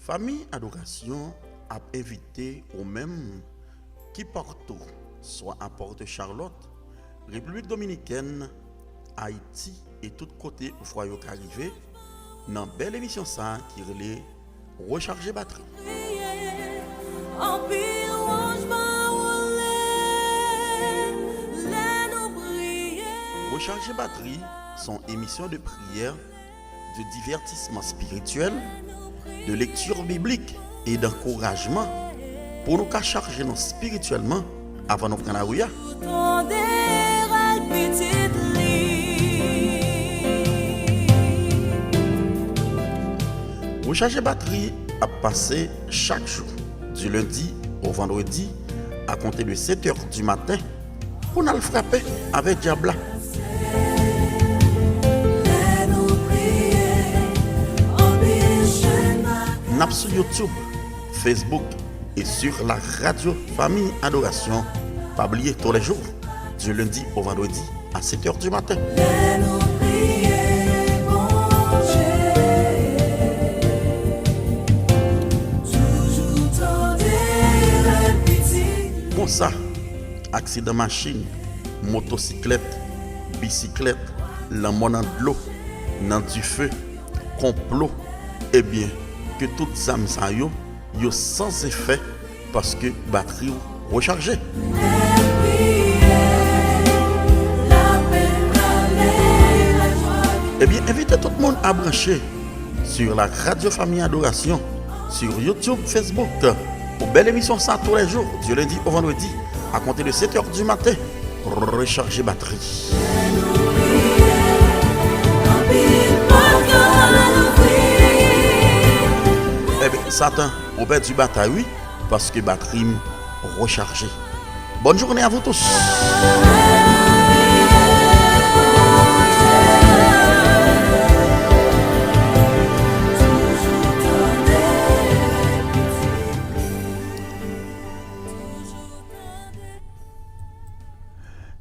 Famille Adoration a invité au même qui partout, soit à Porte-Charlotte, République Dominicaine, Haïti et tout côté où faut arriver dans une belle émission ça qui relève recharger batterie. Recharger batterie sont émissions de prière, de divertissement spirituel, de lecture biblique et d'encouragement pour nous charger nous spirituellement avant de prendre la rue. Recharger batterie a passé chaque jour, du lundi au vendredi, à compter de 7h du matin, pour nous le frapper avec Diabla. N'a sur YouTube, Facebook et sur la radio Famille Adoration, pas oublier tous les jours, du lundi au vendredi à 7h du matin. Comme ça, accident machine, motocyclette, bicyclette, l'amour dans de l'eau, dans du feu, complot, eh bien, que toutes les âmes ça yo sans effet parce que batterie rechargée. Eh bien, invitez tout le monde à brancher sur la radio Famille Adoration, sur YouTube, Facebook, pour belle émission ça tous les jours, du lundi au vendredi, à compter de 7h du matin, recharger batterie. Eh bien, Satan, au perd du bataille, oui, parce que batterie rechargée. Bonne journée à vous tous.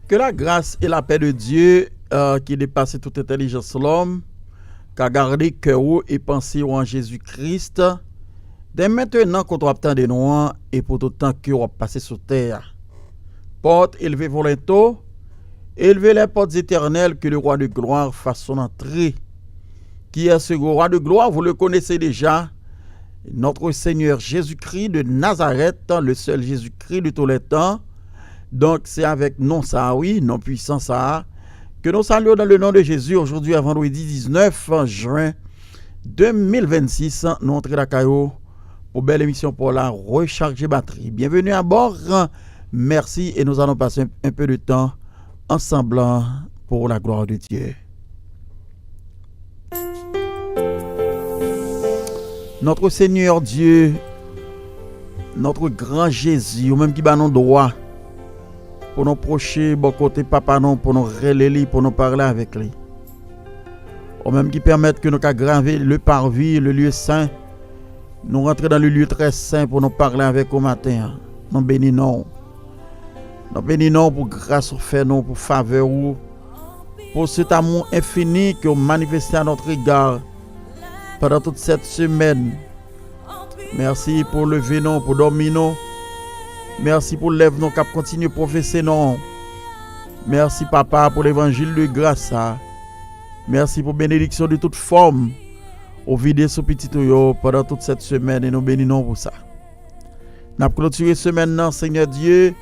Que la grâce et la paix de Dieu qui dépasse toute intelligence de l'homme, qu'a gardé cœur et pensée en Jésus-Christ, dès maintenant qu'on doit attendre de nous et pour tout temps que on va passer sur terre. Porte élevée volonto, élevez les portes éternelles que le roi de gloire fasse son entrée. Qui est ce roi de gloire? Vous le connaissez déjà. Notre Seigneur Jésus-Christ de Nazareth, le seul Jésus-Christ de tous les temps. Donc c'est avec non ça, oui, non puissant ça, que nous saluons dans le nom de Jésus aujourd'hui, à vendredi 19 juin 2026. Nous entrons la caillou pour belle émission pour la recharger batterie. Bienvenue à bord, merci et nous allons passer un peu de temps ensemble pour la gloire de Dieu. Notre Seigneur Dieu, notre grand Jésus, ou même qui bat nos droits, pour nous procher, bon côté papa non, pour nous relayer, pour nous parler avec lui. Ou même qui permettent que nous graver le parvis, le lieu saint, nous rentrer dans le lieu très saint pour nous parler avec au matin. Nous bénissons. Nous bénissons pour grâce au fait, nous, pour faveur, pour cet amour infini que vous manifestez à notre égard pendant toute cette semaine. Merci pour lever nous, pour dormir nous. Merci pour lève nous cap continuer professer non. Merci papa pour l'évangile de grâce. Merci pour bénédiction de toute forme. Au vide ce petit yo pendant toute cette semaine et nous bénissons pour ça. N'a clôturé semaine non Seigneur Dieu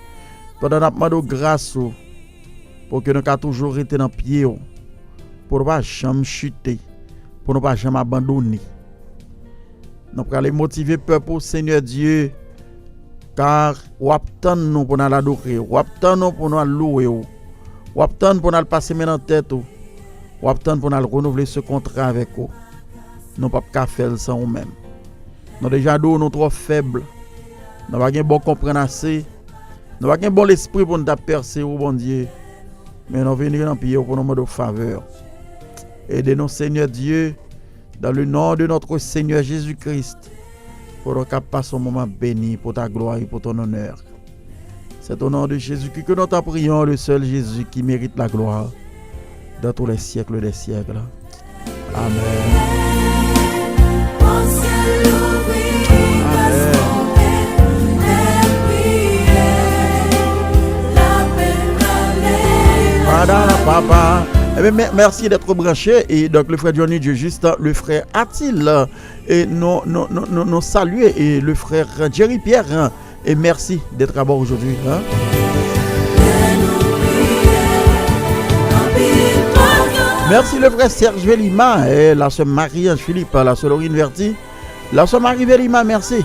pendant n'a demandé grâce pour que nous ca toujours été dans pied pour ne pas jamais chuter, pour ne pas jamais abandonner. Nous allons motiver peuple Seigneur Dieu. Car waptan nous pour nous l'adorer, waptan nous pour nous louer, waptan pour nous passer maintenant tête, waptan pour nous renouveler ce contrat avec vous. Nous pas qu'à faire sans nous-mêmes. Nous déjà nous trop faibles. Nous pas gain bon comprendre assez. Nous pas gain bon l'esprit pour nous percer au bon Dieu. Mais nous venir en prier pour nous demander faveur. Aidez-nous Seigneur Dieu dans le nom de notre Seigneur Jésus-Christ. Pour qu'on passe un moment béni pour ta gloire et pour ton honneur. C'est au nom de Jésus-Christ que nous t'en prions, le seul Jésus qui mérite la gloire dans tous les siècles des siècles. Amen. Papa. Eh bien, merci d'être branché. Et donc, le frère Johnny Dieu juste, le frère Atil, et nous saluer, et le frère Jerry Pierre. Et merci d'être à bord aujourd'hui. Hein? Merci le frère Serge Vélima, et la sœur Marie-Ange Philippe, la sœur Laurine Verti, la sœur Marie Vélima, merci.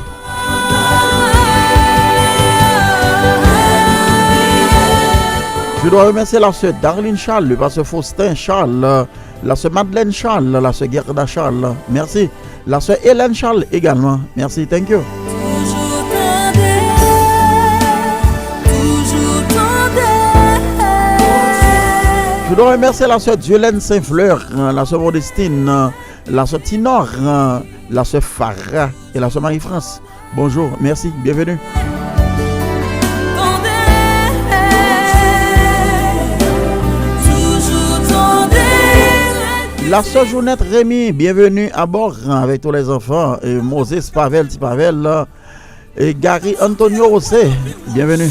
Je dois remercier la sœur Darlene Charles, le pasteur Faustin Charles, la sœur Madeleine Charles, la sœur Gerda Charles, merci. La sœur Hélène Charles également, merci, thank you. Je dois remercier la sœur Diolaine Saint-Fleur, la sœur Modestine, la sœur Tinor, la sœur Farah et la sœur Marie-France. Bonjour, merci, bienvenue. La sœur Jounette Rémy, bienvenue à bord avec tous les enfants. Et Moses Pavel, Tipavel, et Gary Antonio José, bienvenue.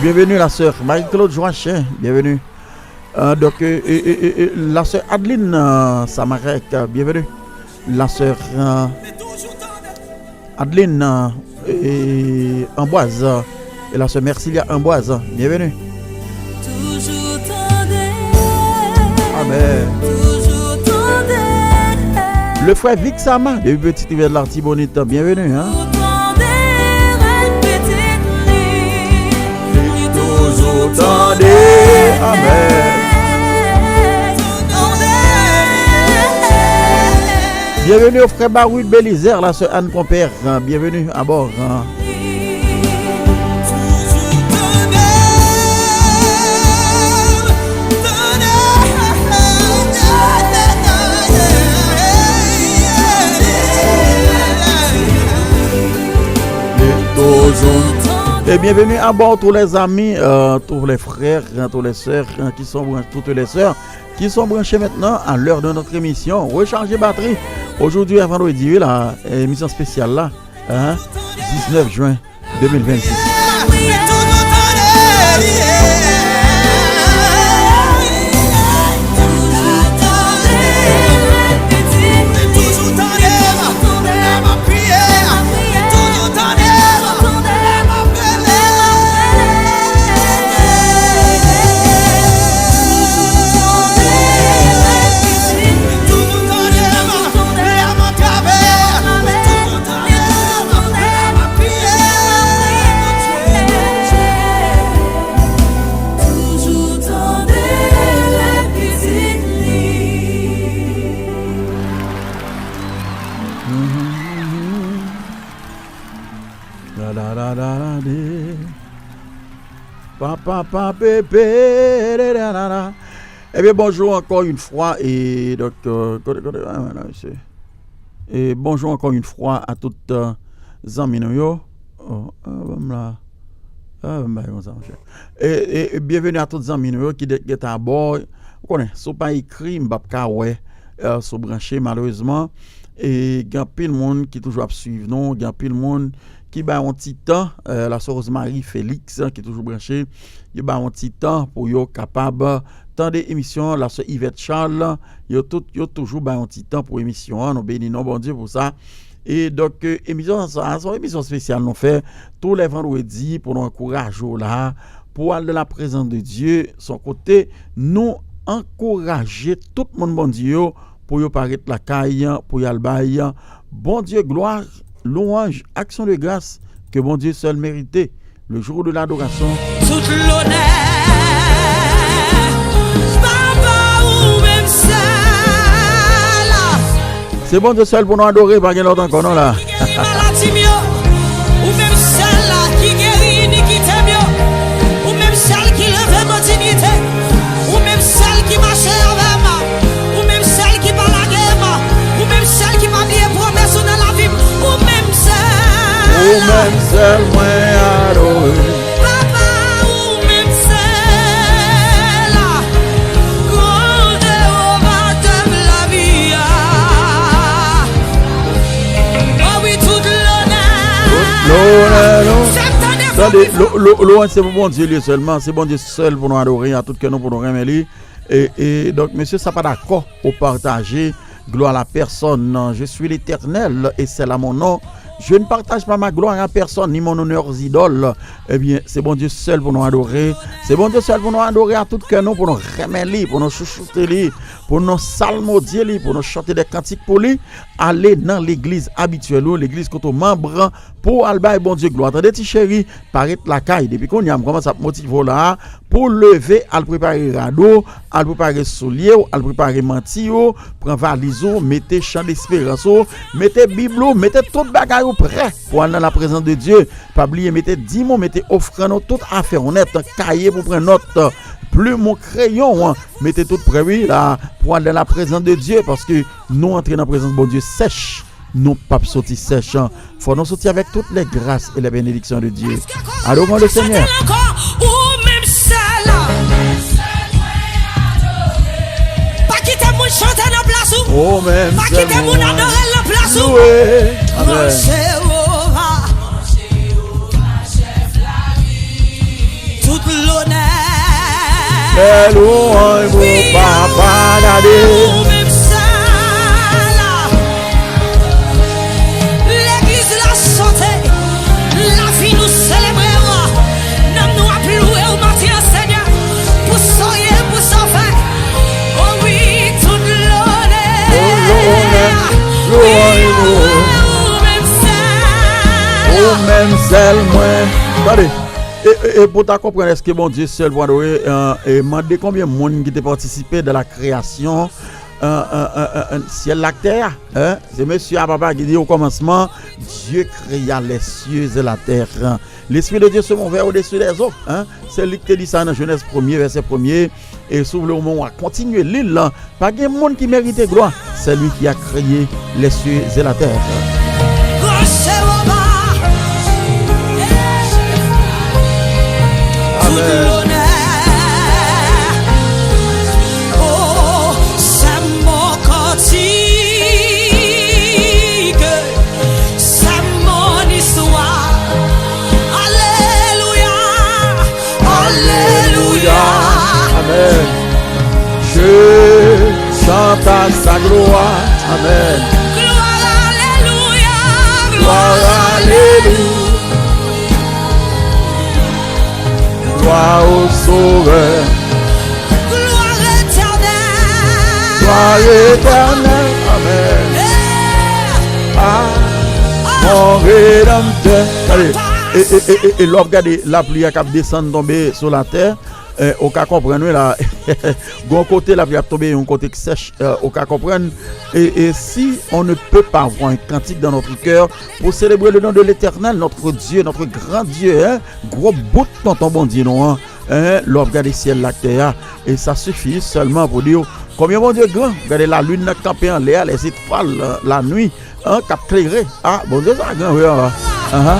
Bienvenue la sœur Marie-Claude Joachim, bienvenue. Donc la sœur Adeline Samarek, bienvenue. La sœur Adeline Amboise et la sœur Mercilia Amboise, bienvenue. Amen. Le frère Vic Sama de Petit Rivière de l'Artibonite, bienvenue. Hein? Amen. Bienvenue au frère Baroud Bélizer, la sœur Anne Compère, bienvenue à bord. Et bienvenue à bord tous les amis, tous les frères, tous les sœurs qui sont toutes les sœurs qui sont branchés maintenant à l'heure de notre émission Recharger batterie. Aujourd'hui, avant vendredi, la émission spéciale là, 19 juin 2026. Eh bien, bonjour encore une fois et donc et bonjour encore une fois à toutes les amis et bienvenue à toutes les amis qui sont à bord. Vous connaissez, ce n'est pas écrit, m'bapka ouais, sur branché malheureusement. Et il y a plein de monde qui toujours suivre non, il y a plein de monde qui ba un petit temps, la sœur Rosemary Félix qui est toujours branché, il ba un petit temps pour yo capable tant des émissions, la sœur Yvette Charles, yo toujours ba un petit temps pour émission, nous bénissons bon Dieu pour ça. Et donc émission spéciale nous fait tous les vendredis pour nous encourager là pour aller dans la présence de Dieu, son côté nous encourager tout le monde bon Dieu pour y paraître la caille, pour y aller bon Dieu gloire, louange, action de grâce que bon Dieu seul méritait le jour de l'adoration. Toute l'honneur, papa ou même seul. C'est bon Dieu seul pour nous adorer, pas qu'il l'autre encore non là. Ou même celle qui guérit ni qui t'aime mieux, ou même celle qui lève ma dignité, ou même celle qui marche avec moi, ou même celle qui parle à guerre, ou même celle qui m'a bien promesse dans la vie, ou même celle moi adoré. Papa ou même celle grande au baptême la vie. Attendez, loin c'est bon Dieu lui seulement, c'est bon Dieu seul pour nous adorer, à tout que nous pour nous remercier. Et donc, monsieur, ça pas d'accord pour partager gloire à la personne. Non, je suis l'Éternel et c'est là mon nom. Je ne partage pas ma gloire à personne, ni mon honneur aux idoles. Eh bien, c'est bon Dieu seul pour nous adorer. C'est bon Dieu seul pour nous adorer à tout cœur, nous, pour nous remercier, pour nous chouchouter, pour nous salmodier, pour nous chanter des cantiques pour lui. Aller dans l'église habituelle, l'église qu'on est membre, pour alba et bon Dieu gloire. Attendez, petit chéri, paraît la caille. Depuis qu'on y a commencé à motiver là, pour lever, à préparer radeau, à préparer soulier, à préparer mantille, prendre valise, mettez chant d'espérance, mettez bible, mettez tout bagage prêt pour aller dans la présence de Dieu. Pas oublier, mettez 10 mots, mettez offrande, toute affaire honnête, cahier pour prendre note, plume, mon crayon, mettez tout prêt oui, là, pour aller dans la présence de Dieu, parce que nous entrons dans la présence de bon Dieu sèche. Nous pas sortir sèche. Faut nous sortir avec toutes les grâces et les bénédictions de Dieu. Adorons le Seigneur. Oh même pas quitter mon adorer la place où toute l'honneur et louange pour papa dadé même ça l'église la santé la vie nous célébrera nous nous appeler au matin Seigneur pour soyer pour s'en faire oh oui toute ou même seul moi. Attendez. Et pour ta comprendre est-ce que bon Dieu seul pour adorer et demander combien de monde qui a participé dans la création ciel la terre hein? C'est monsieur à papa qui dit au commencement Dieu créa les cieux et la terre. L'esprit de Dieu se mouvait au-dessus des eaux hein? C'est lui qui dit ça dans Genèse 1er verset 1er et s'ouvre le moment à continuer l'île là pas de monde qui mérite gloire, c'est lui qui a créé les cieux et la terre. Amen. Amen. Je chante à sa gloire. Amen. Gloire, alléluia. Gloire, alléluia. Gloire au Sauveur. Gloire éternelle. Gloire éternelle. Amen. Ah, mon Rédempteur. Allez. Et l'homme regarde la pluie qui descend tomber sur la terre. Au cas comprendre là bon côté la pluie a tombé un côté sèche au cas comprendre et si on ne peut pas avoir un cantique dans notre cœur pour célébrer le nom de l'Éternel notre Dieu notre grand Dieu hein gros bout de ton bon Dieu non hein l'homme regarde ciel la terre et ça suffit seulement pour dire combien bon Dieu grand regardez la lune n'a campé en l'air les étoiles la nuit hein cap clairé ah bon Dieu ça grand oui amen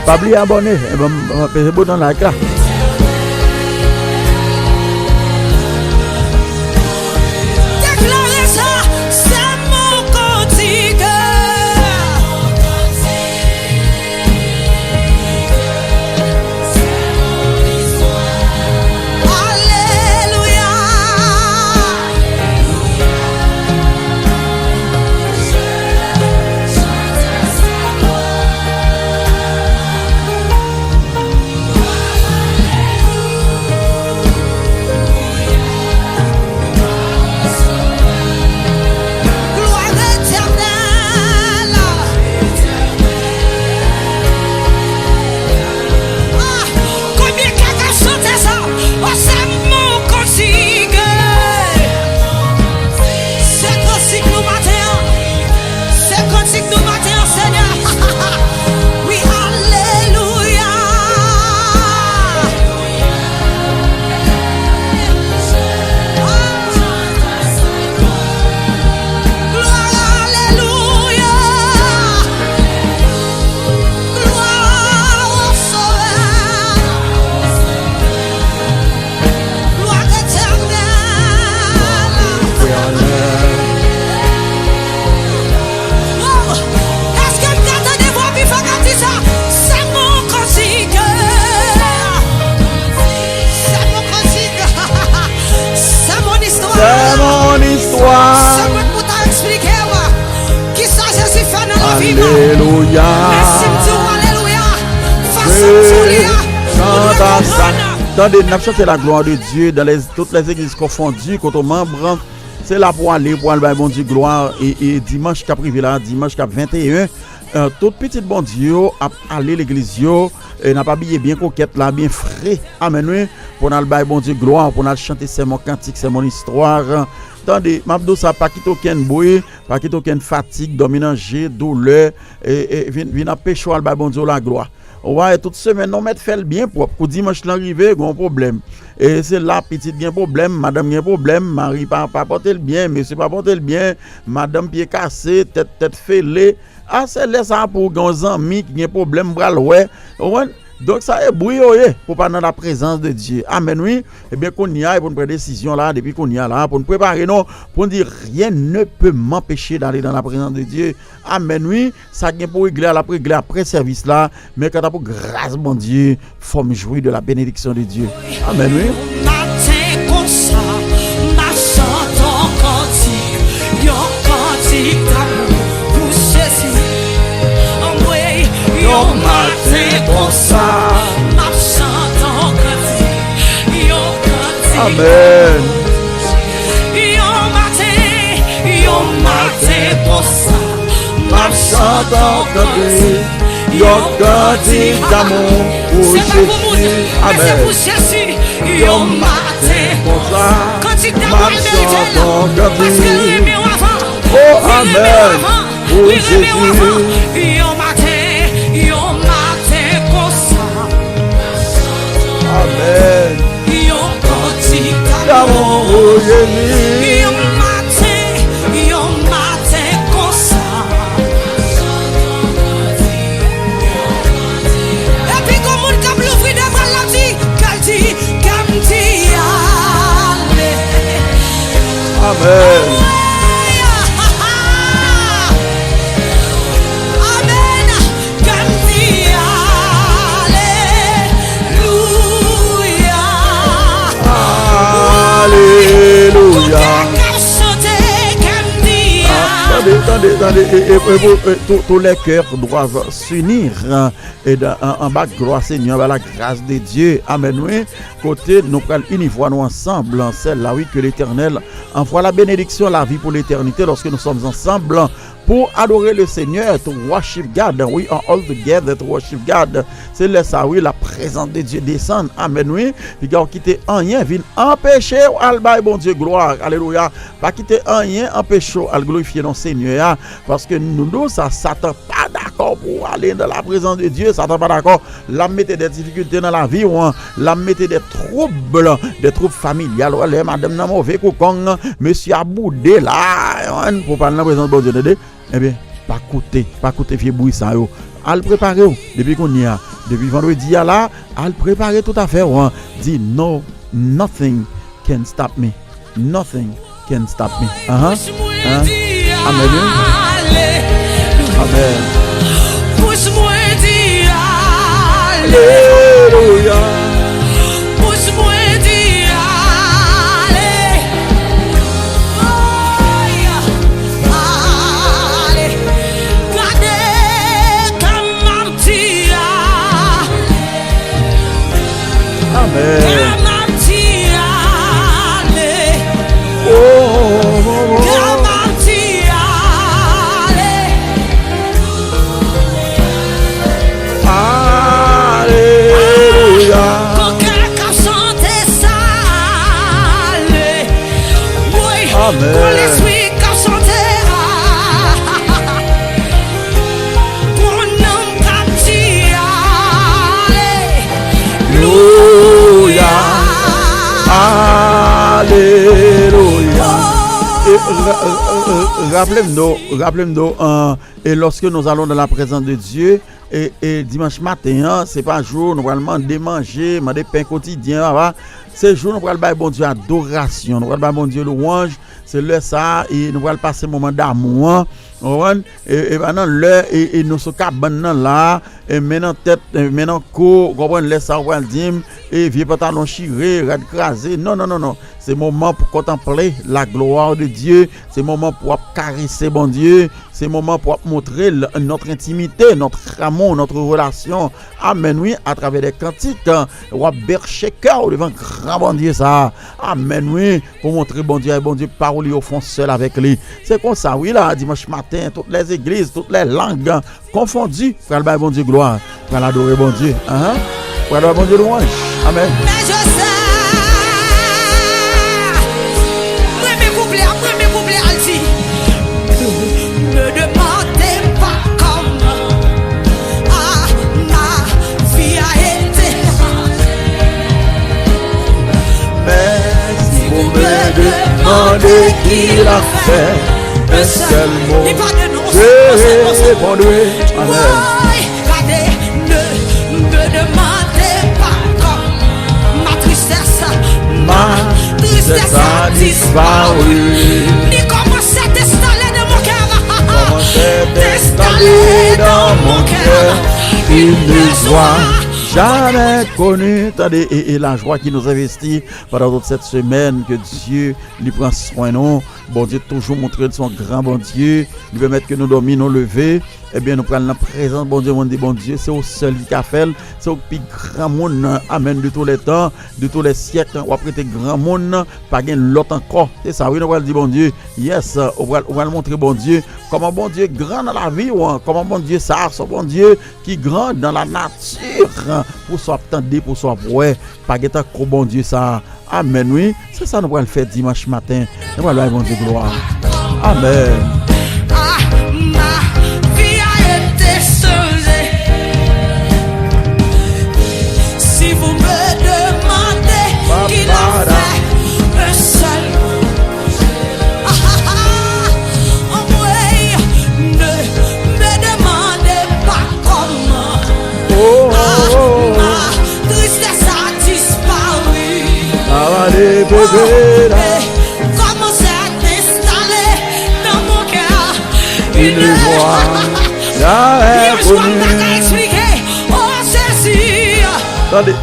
pas oublier abonner c'est beau dans la carte. Merci Dieu, alléluia. Façon Attendez, nous chanter la gloire de Dieu dans toutes les églises confondues, quand on membre, c'est là pour aller bon Dieu gloire et dimanche qui a privé là, dimanche qui a 21, tout petit bon Dieu a aller l'église yo et n'a pas bien coquette là, bien frais. Amen oui, pour aller bon Dieu gloire, pour aller chanter c'est mon cantique, c'est mon histoire. Attendez, m'abdou ça pas quitter aucun bruit, pas quitter aucune fatigue, dominanger, douleur et vient à pécho al bon Dieu la gloire. Ouais, toute semaine, on met fait le bien propre. Pour dimanche l'arrivée, il y a un problème. Et c'est là, petite, il y a un problème, madame, il y a un problème, Marie, pas porter le bien, monsieur, pas porter le bien, madame, pied cassé, tête fêlée. Ah, c'est là, ça, pour les amis qui ont un problème, bral, ouais. Donc, ça est brouillé pour pas dans la présence de Dieu. Amen, oui. Eh bien, qu'on y a, pour nous prendre décision là, depuis qu'on y a là, pour nous préparer, non, pour nous dire, rien ne peut m'empêcher d'aller dans la présence de Dieu. Amen, oui. Ça vient pour régler après service là, mais quand pour grâce, mon Dieu, faut me jouir de la bénédiction de Dieu. Amen, oui. Amen. Amen. Attendez, tous les cœurs doivent s'unir et en bas de gloire Seigneur, par la grâce de Dieu. Amen. Oui, côté nous prenons une fois nous ensemble, celle-là, oui, que l'Éternel envoie la bénédiction, la vie pour l'éternité lorsque nous sommes ensemble pour adorer le Seigneur, to worship God. We are all together to worship God. C'est là ça, oui, la présence de Dieu descend. Amen, oui. Il n'y a quitter rien, vient empêcher al bon Dieu gloire. Alléluia. Pas quitter rien, empêcher à glorifier notre Seigneur. Parce que nous, ça, Satan pas d'accord pour aller dans la présence de Dieu. Satan pas d'accord. La mettre des difficultés dans la vie, la mettre des troubles familiales. Ouais, madame n'a mauvais cocon, monsieur a boudé là, pour parler dans la présence de Dieu. Eh bien, pas côté vieux bruit ça yo. Al préparer depuis qu'on y a, depuis vendredi là, al préparer tout à fait. Dit no, nothing can stop me. Nothing can stop me. Amen. Amen. Alléluia. Rappelez-nous, et lorsque nous allons dans la présence de Dieu, et dimanche matin, c'est pas jour, nous allons demander manger, demander pain quotidien, c'est jour, nous allons faire bon Dieu adoration, nous allons faire bon Dieu louange, c'est là ça, et nous allons passer un moment d'amour, et maintenant là, et nous sommes cabane là, et maintenant tête, maintenant cou, comprenez, laisse ça, on va dire, et vieux pantalon chiré, red crasé, non, c'est moment pour contempler la gloire de Dieu, c'est moment pour caresser bon Dieu, c'est moment pour montrer notre intimité, notre amour, notre relation. Amen, oui, à travers des cantiques, ou à bercher cœur devant grand bon Dieu ça. Amen, oui, pour montrer bon Dieu, parole au fond seul avec lui. C'est comme ça, oui, là, dimanche matin, toutes les églises, toutes les langues confondues, pour aller bon Dieu gloire, pour aller adorer bon Dieu. Pour aller bon Dieu louange. Amen. Mais je sais, premier couplet, elle dit, ne demandez pas comment ma vie a été. Mais si vous me demandez qui l'a fait, un seul mot, je répondrai. Amen. Regardez, ne me demandez pas comment ma tristesse a disparu. Ni comment c'est installé dans mon cœur. Comment c'est installé dans mon cœur, il ne soit jamais connu. Attendez, et la joie qui nous investit pendant toute cette semaine, que Dieu lui prend soin de nous. Bon Dieu toujours montrer son grand bon Dieu, lui permettre que nous dormions, nous lever. Eh bien, nous prenons la présence, bon Dieu, c'est au seul qui a fait, c'est au plus grand monde, amen, de tous les temps, de tous les siècles, on va prêter grand monde, pas gain l'autre encore. C'est ça, oui, nous allons dire bon Dieu, yes, on va montrer bon Dieu, comment bon Dieu est grand dans la vie, comment bon Dieu ça, son bon Dieu qui est grand dans la nature, pour soit attendre, pour soit voir, pas gain trop bon Dieu ça. Amen, oui, c'est ça, nous allons le faire dimanche matin, nous allons bon Dieu gloire. Amen. Si vous me demandez qui l'a fait, un seul. Ne me demandez pas comment ma tristesse a disparu. Comment c'est installé dans mon cœur une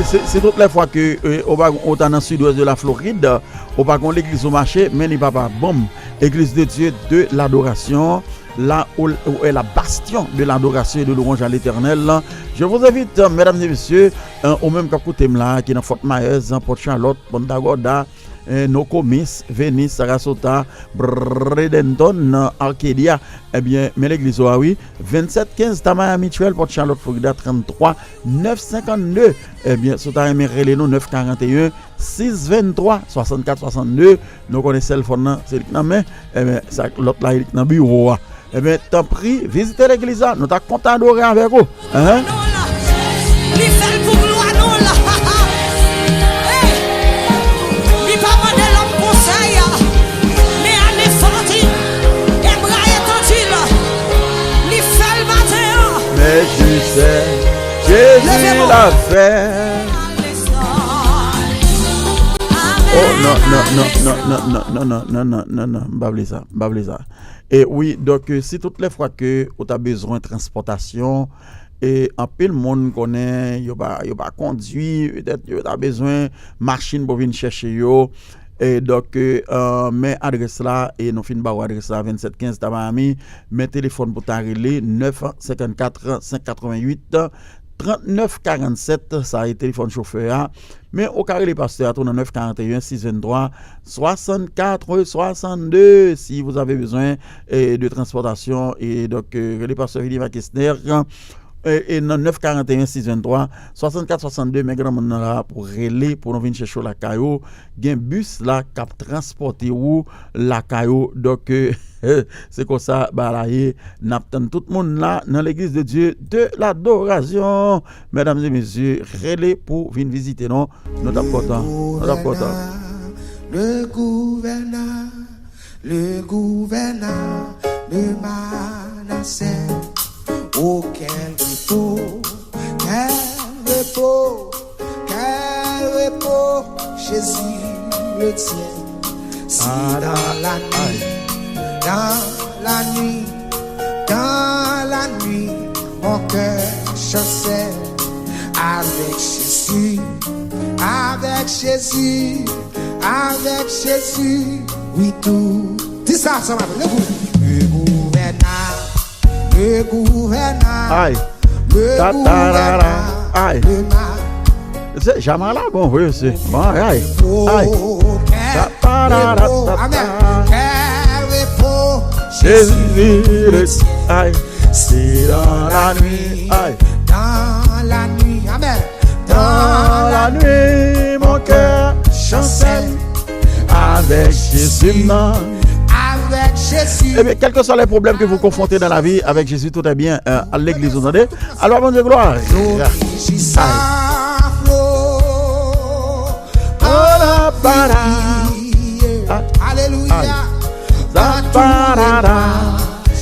c'est toutes les fois que on est dans le sud-ouest de la Floride, on va l'église au marché, mais il n'y a pas bon église de Dieu de l'adoration, là où est la bastion de l'adoration et de louange à l'Éternel. Je vous invite, mesdames et messieurs, au même côté là, qui est dans Fort Myers, Port Charlotte, Punta Gorda, Nokomis, Venice, Sarasota, Bradenton, Arcadia. Eh bien, mais l'église oui, 2715 Tamaya Mutuel, Port Charlotte, Florida 33 952. Eh bien, Sota Emerele nous 941 623 64 62. Nous connaissons le phone, c'est le mais eh bien, ça l'autre là il est dans bureau. Eh bien, t'en prie, visitez l'église, nous t'as content d'adorer avec vous. Hein? Mais tu sais, Jésus l'a fait. Oh non, babler ça. Et oui, donc si toutes les fois que tu as besoin de transportation, et en pile monde connaît, il va conduire, peut-être tu as besoin de machine pour venir chercher yo. Et donc, mais adresse là, et nous finissons par adresse là, 2715 Miami, mes téléphones pour t'arrêter, 954 588 3947, ça a été téléphone chauffeur. Mais au carré les pasteurs, on a 941 623 64 62 si vous avez besoin de transportation. Et donc, les pasteurs Philippe Kessner. Et dans 941 623 64 62 mes grands monde là pour relais pour nous venir chercher la caillou gen bus là qui transporter ou la caillou donc c'est comme ça balayer n'attend tout le monde là dans l'église de Dieu de l'adoration. Mesdames et messieurs, relais pour venir visiter nous sommes contents. Le gouverneur de Manasseh. Oh, quel repos, Jésus le tient. Si dans la nuit, mon cœur chancelle avec Jésus, Avec Jésus, oui tout. Dis ça, ça va. Le gouverneur. Aïe. Le gouverneur. Aïe. Le mal. C'est jamais là, bon, oui, c'est. Bon, aïe. Aïe. Amen. Quel repos, Jésus, aïe. C'est dans la nuit. Aïe. dans la nuit. Amen. Dans la nuit, mon cœur chancelle avec Jésus. Avec Jésus. Eh bien, quels que soient les problèmes que vous confrontez dans la vie, avec Jésus, tout est bien. À l'église, vous entendez? Alors, bon Dieu, gloire. Alléluia.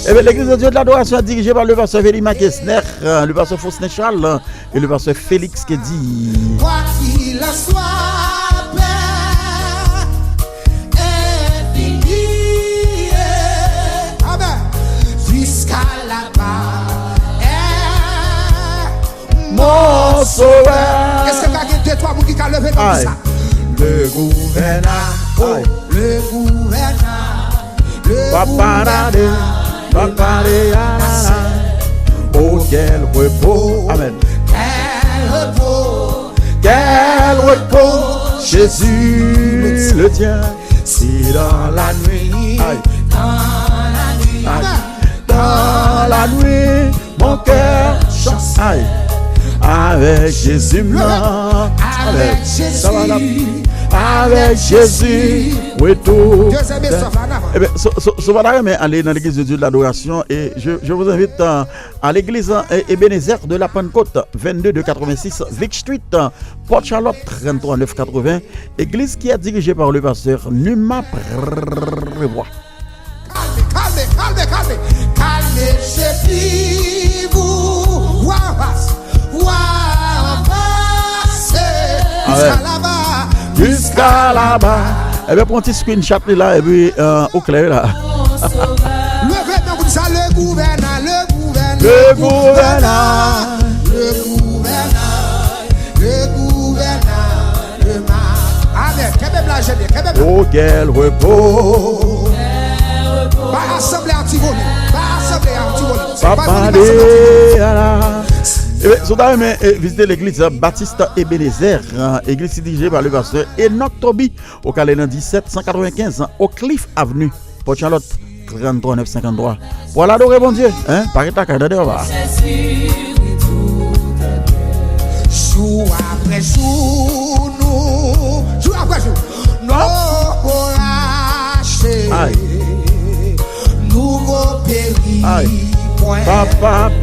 Eh bien, l'église de Dieu de l'adoration est dirigée par le pasteur Vélima Kessner, le pasteur Faustin Charles et le pasteur Félix Kedi. Quoi qu'il en soit, Père, est fini. Amen. Jusqu'à là-bas, Mon sauveur. est-ce que quelqu'un de toi qui a levé comme Aïe. ça? Le gouverneur. Aïe. Le gouverneur. Le Paparade, paparade, oh quel repos, amen. Quel repos, Quel repos, Jésus le tien, si dans la nuit, aïe, aïe, dans la nuit, mon cœur chante, aïe, avec Jésus, avec Jésus. avec Jésus, oui tout. Deuxième essor, en avant. Eh bien, ce matin, mais aller dans l'église de Dieu de l'adoration et je vous invite à l'église Ebenezer de la Pentecôte, 22 de 86 Vic Street, Port Charlotte, 33 980. Église qui est dirigée par le pasteur Numa Prévoit. Calmez, je dis vous. Jusqu'à là-bas. Eh bien, prends un petit screenshot là et puis au clair là. Levez donc ça, le gouverneur, le gouverneur. Le gouverneur. Le gouverneur, le gouverneur, le mal. Amen. Quel même la gêne, quel même. Oh, quel repos. Pas assemblée anti-volée. Pas assemblée anti-volée. Papa eh bien, si vous avez visité l'église Baptiste Ebenezer, église dirigée par le pasteur Enoch Toby, au Calais 17 195, au Cliff Avenue, Port Charlotte, 33 953. Pour l'adorer, bon Dieu, hein, par ta carte de revoir. Jour après jour, nous, jour après jour, nous relâcher, nouveau péri, point. Papa Et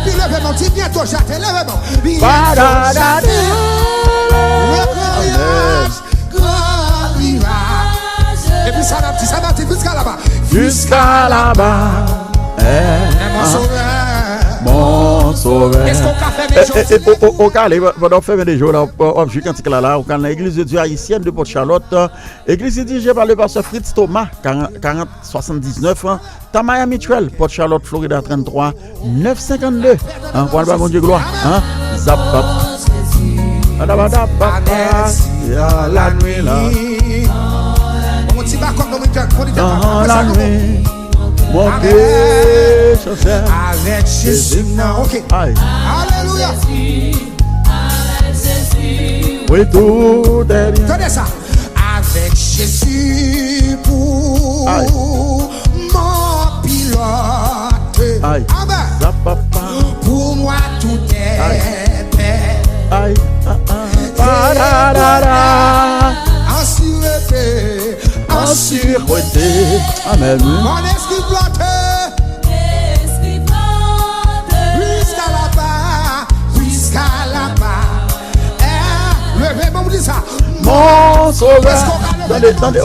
puis levez-moi, dis bientôt, j'attends, levez-moi. Et puis ça va, jusqu'à là-bas. Jusqu'à là-bas. Mon sauveur. Mon sauveur. Qu'est-ce qu'on a fait des jours? Au Calais, pendant faire des jours là, au Jucantique là, au Calais, l'église de Dieu haïtienne de Port Charlotte, église dirigée par le pasteur Fritz Thomas, 4079, Tamaya Mutuel, Port Charlotte, Florida 33 952. Pour le bon Dieu gloire. Zapap. La nuit là. Dans la nuit. Mon Dieu, avec Jésus, non, ok. Alléluia. Oui, tout est bien. Tenez ça. Avec Jésus pour mon pilote. Aïe. Amen. Pour moi, tout est paix. Aïe. En sûreté. Amen. Mon esprit flotte. Jusqu'à là-bas. Jusqu'à là-bas. Levez-moi, vous dites ça. Mon sauveur. Attendez,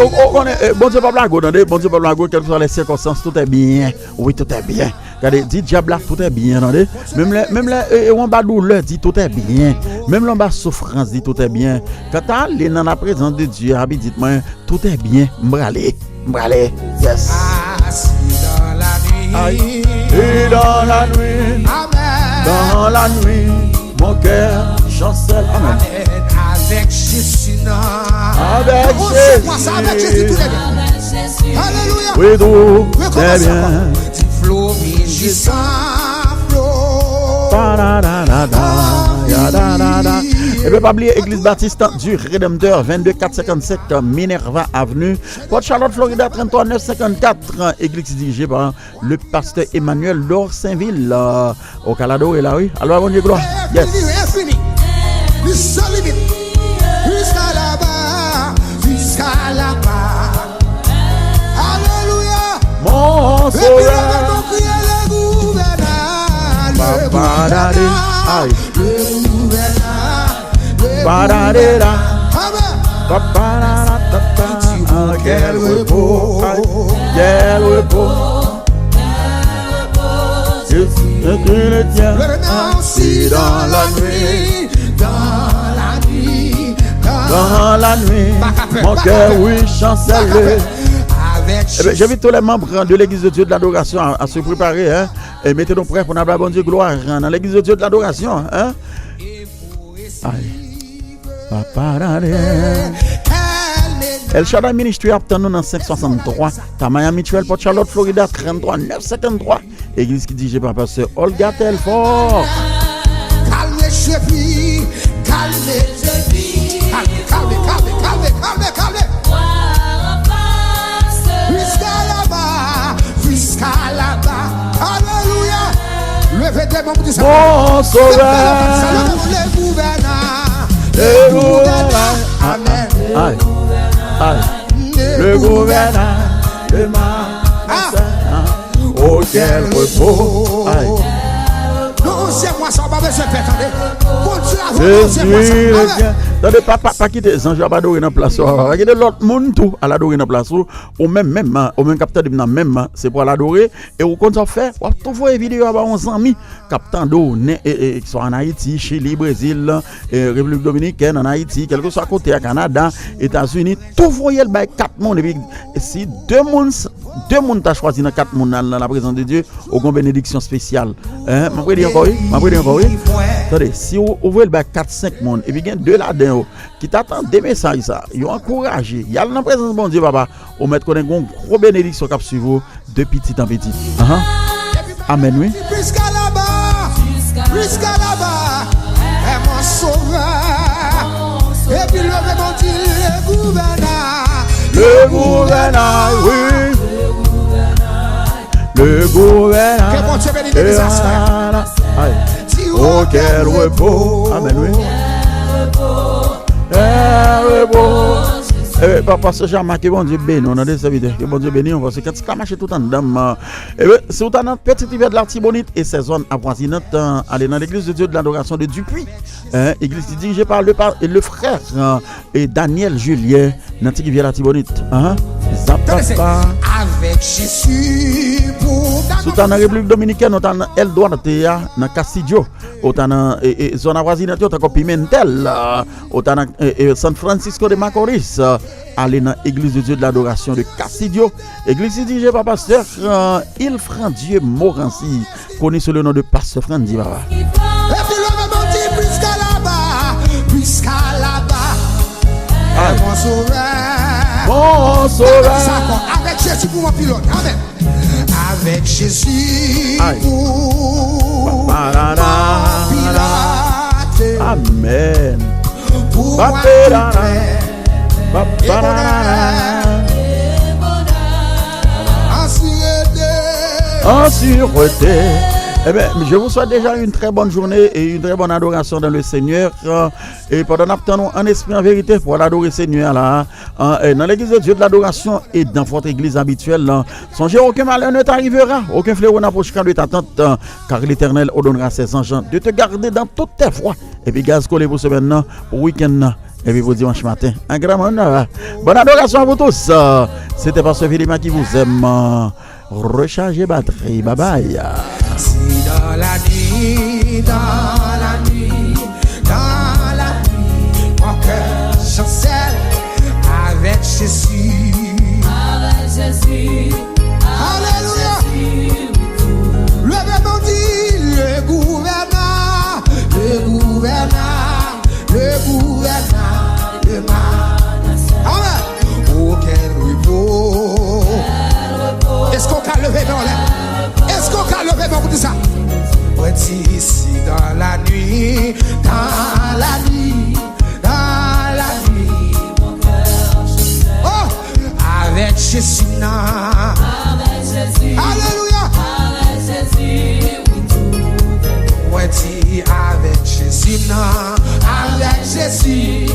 bon Dieu, pas blague, bon Dieu, pas blague, quelles que soient les circonstances, tout est bien. Oui, tout est bien. Regardez, dit diable, tout est bien, attendez. Même là, on va douleur, dit tout est bien. Même l'on va souffrance, dit tout est bien. Quand tu es dans la présence de Dieu, dites-moi, tout est bien. M'bralé, yes. Dans la nuit. Et dans la nuit. Amen. Dans la nuit, mon cœur chancelle. Amen. Avec Jésus, non. Avec On Jésus. sait moi ça, avec Jésus, tout est bien. Alléluia. Oui, tout est Recommence bien. encore. Du flot régissant flot. Et bien, pas oublier, Église Baptiste du Rédempteur, 22 455 Minerva Avenue, Port Charlotte, Florida, 33 954. Église dirigée par le pasteur Emmanuel Dorsainville, au Calado et là, oui. Alors, bon Dieu, gloire. Yes. Infini. Sans limite. Jusqu'à là-bas. Jusqu'à là-bas. Alléluia. Mon Et puis, sauveur. on crie le gouverneur. Le gouverneur. Aïe. Le gouverneur. Le Paradera. gouverneur. Ah, quel repos. Aïe. Quel repos. Je le tiens. Ainsi dans la nuit. Dans la nuit. Dans la nuit, mon cœur, oui, chancelle. Avec Eh bien, j'invite tous les membres de l'Église de Dieu de l'adoration à se préparer, hein, et mettez-nous prêts pour notre bon Dieu gloire hein, dans l'Église de Dieu de l'adoration. Hein. Aïe. El Shaddai Ministry attend nous dans 563, Tamaya Mutual, Port Charlotte, Florida, 33 953. Église qui dirige par pasteur Olga Telfort. calmez chepi, calmez chepi, calmez. Jusqu'à là-bas, alléluia. Levez des mains pour dire ça. Mon sauveur, Le gouverneur, le gouverneur, amen. aïe, aïe, le gouverneur de ma oh quel repos, aïe. Non, c'est moi ça, on va besoin de faire, attendez. Bon Dieu, avant, c'est moi ça. Jésus, Amen. attendez, pas quitter les anges à adorer dans la place. Pas quitter l'autre monde tout à l'adorer dans la place. Ou même capteur de même, c'est pour l'adorer. Et vous comptez faire, vous tout voir vidéo avec 11 amis. Capteur d'eau, qui sont en Haïti, Chili, Brésil, République Dominicaine, en Haïti, quelque soit à côté, à Canada, États-Unis, tout voyez le bail 4 mondes. Et si deux mondes t'as choisi dans 4 mondes dans la présence de Dieu, au grand bénédiction spéciale. Hein, m'a dit encore oui. Attendez, si vous ouvrez le bac 4-5 monde et puis il y a 2 là-dedans qui t'attendent des messages ça, ils ont encouragé. Il y a dans la présence de bon Dieu papa, on met qu'on a une gros bénédiction qui suit vous de petit en petit. Amen oui. Jusqu'à là-bas, est mon sauveur. Et puis levez mon Dieu, le gouverneur. Le gouverneur, oui. Le gouverneur. Que bon Dieu bénisse les astres. Oh quel repos. Amen oui. Quel repos. Papa, ce jamais que bon Dieu bénit, on a des serviteurs, que bon Dieu bénit, parce que quand tu as marché tout en dedans, si vous êtes dans petit hiver de l'Artibonite et ses zones avoisinantes, allez dans l'église de Dieu de l'adoration de Dupuis, église dirigée par le frère et Daniel Julien, dans petit hiver de l'Artibonite. Avec Jésus pour si vous êtes dans la République Dominicaine, vous êtes dans El Duarte, dans Castillo, vous êtes dans la zone avoisinante, vous êtes dans Pimentel, vous êtes dans San Francisco de Macorís. Allez dans l'église de Dieu de l'adoration de Castillo, église dirigée par pasteur Ilfrandieu Morancy, connu sous le nom de pasteur Frandi Baba. et puis le mon Dieu jusqu'à là-bas, est mon sauveur. Mon sauveur. Avec Jésus pour mon pilote, amen. Avec Jésus Aïe. pour pilote, Amen. pour Ba- moi ba- en sûreté. Eh bien, je vous souhaite déjà une très bonne journée et une très bonne adoration dans le Seigneur. Et pendant attendons en esprit en vérité pour l'adorer Seigneur là, dans l'église de Dieu de l'adoration et dans votre église habituelle. Songez, aucun malheur ne t'arrivera, aucun fléau n'approchera de ta tente, car l'Éternel ordonnera ses anges de te garder dans toutes tes voies. Et puis, gaz collé pour ce maintenant, pour week-end. Et puis pour dimanche matin, un grand honneur. Bonne adoration à vous tous. C'était Pasteur Philima qui vous aime. Rechargez batterie. Bye bye. Si dans la nuit, mon cœur chancelle avec Jésus. Alléluia. Le dit le gouverneur, le gouverneur. avec Jésus, nan. Alléluia. Ouais, dis avec Jésus, non, avec Jésus,